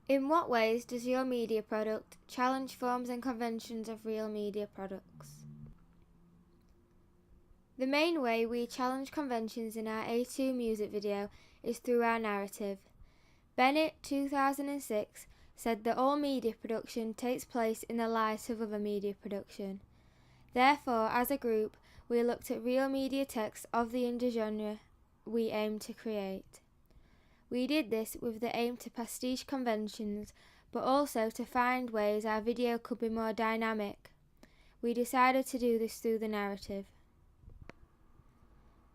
In what ways does your media product challenge forms and conventions of real media products? The main way we challenge conventions in our A2 music video is through our narrative. Bennett, 2006, said that all media production takes place in the light of other media production. Therefore, as a group, we looked at real media texts of the indie genre we aim to create. We did this with the aim to pastiche conventions, but also to find ways our video could be more dynamic. We decided to do this through the narrative.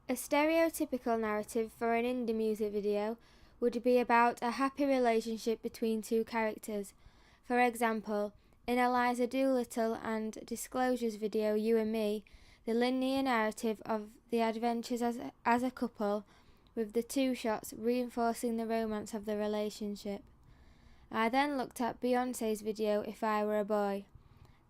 A stereotypical narrative for an indie music video would be about a happy relationship between two characters. For example, in Eliza Doolittle and Disclosure's video You and Me, the linear narrative of the adventures as a couple, with the two shots reinforcing the romance of the relationship. I then looked at Beyoncé's video If I Were a Boy.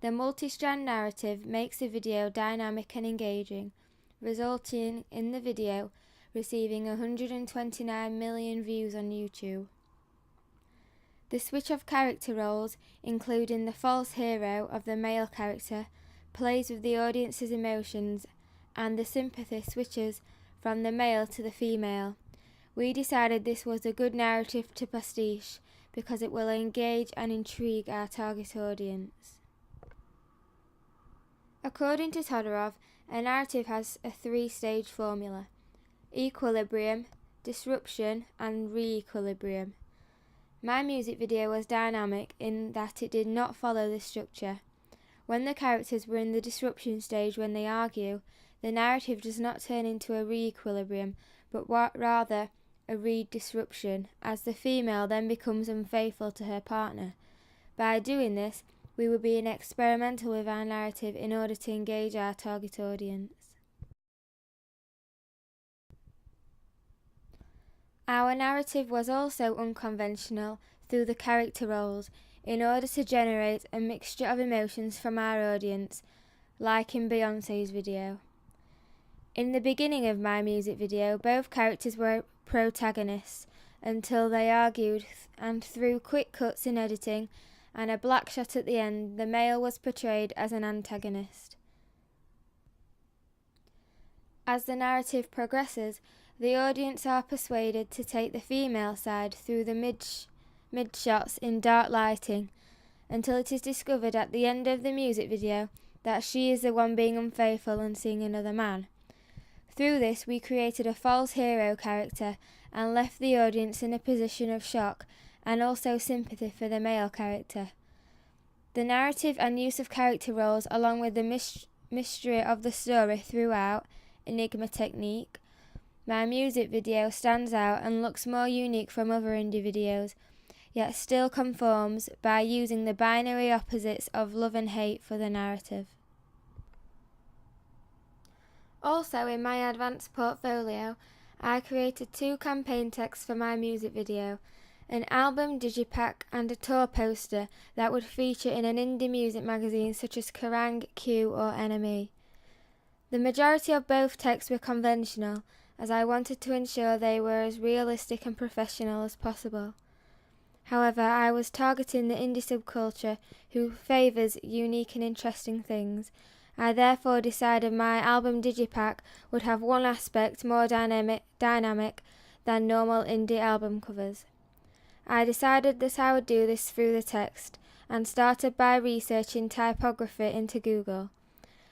The multi-strand narrative makes the video dynamic and engaging, resulting in the video receiving 129 million views on YouTube. The switch of character roles, including the false hero of the male character, plays with the audience's emotions, and the sympathy switches from the male to the female. We decided this was a good narrative to pastiche because it will engage and intrigue our target audience. According to Todorov, a narrative has a three-stage formula: equilibrium, disruption, and re-equilibrium. My music video was dynamic in that it did not follow this structure. When the characters were in the disruption stage when they argue, the narrative does not turn into a re-equilibrium, but rather a re-disruption, as the female then becomes unfaithful to her partner. By doing this, we were being experimental with our narrative in order to engage our target audience. Our narrative was also unconventional through the character roles in order to generate a mixture of emotions from our audience, like in Beyoncé's video. In the beginning of my music video, both characters were protagonists until they argued, and through quick cuts in editing and a black shot at the end, the male was portrayed as an antagonist. As the narrative progresses, the audience are persuaded to take the female side through the mid shots in dark lighting, until it is discovered at the end of the music video that she is the one being unfaithful and seeing another man. Through this, we created a false hero character and left the audience in a position of shock and also sympathy for the male character. The narrative and use of character roles, along with the mystery of the story throughout, enigma technique, my music video stands out and looks more unique from other indie videos, yet still conforms by using the binary opposites of love and hate for the narrative. Also, in my advanced portfolio, I created 2 campaign texts for my music video, an album digipack and a tour poster that would feature in an indie music magazine such as Kerrang, Q or NME. The majority of both texts were conventional, as I wanted to ensure they were as realistic and professional as possible. However, I was targeting the indie subculture who favours unique and interesting things. I therefore decided my album digipack would have one aspect more dynamic than normal indie album covers. I decided that I would do this through the text, and started by researching typography into Google.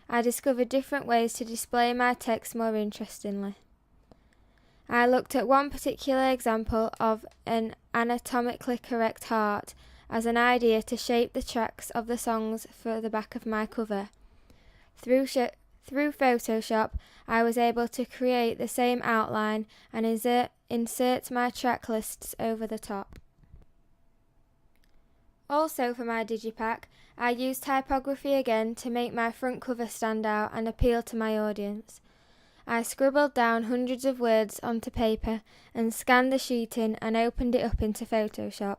I discovered different ways to display my text more interestingly. I looked at one particular example of an anatomically correct heart as an idea to shape the tracks of the songs for the back of my cover. Through Photoshop, I was able to create the same outline and insert my track lists over the top. Also for my digipack, I used typography again to make my front cover stand out and appeal to my audience. I scribbled down hundreds of words onto paper and scanned the sheet in and opened it up into Photoshop.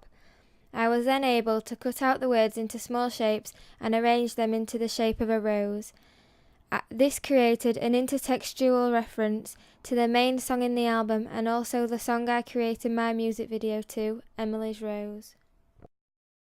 I was then able to cut out the words into small shapes and arrange them into the shape of a rose. This created an intertextual reference to the main song in the album and also the song I created my music video to, Emily's Rose.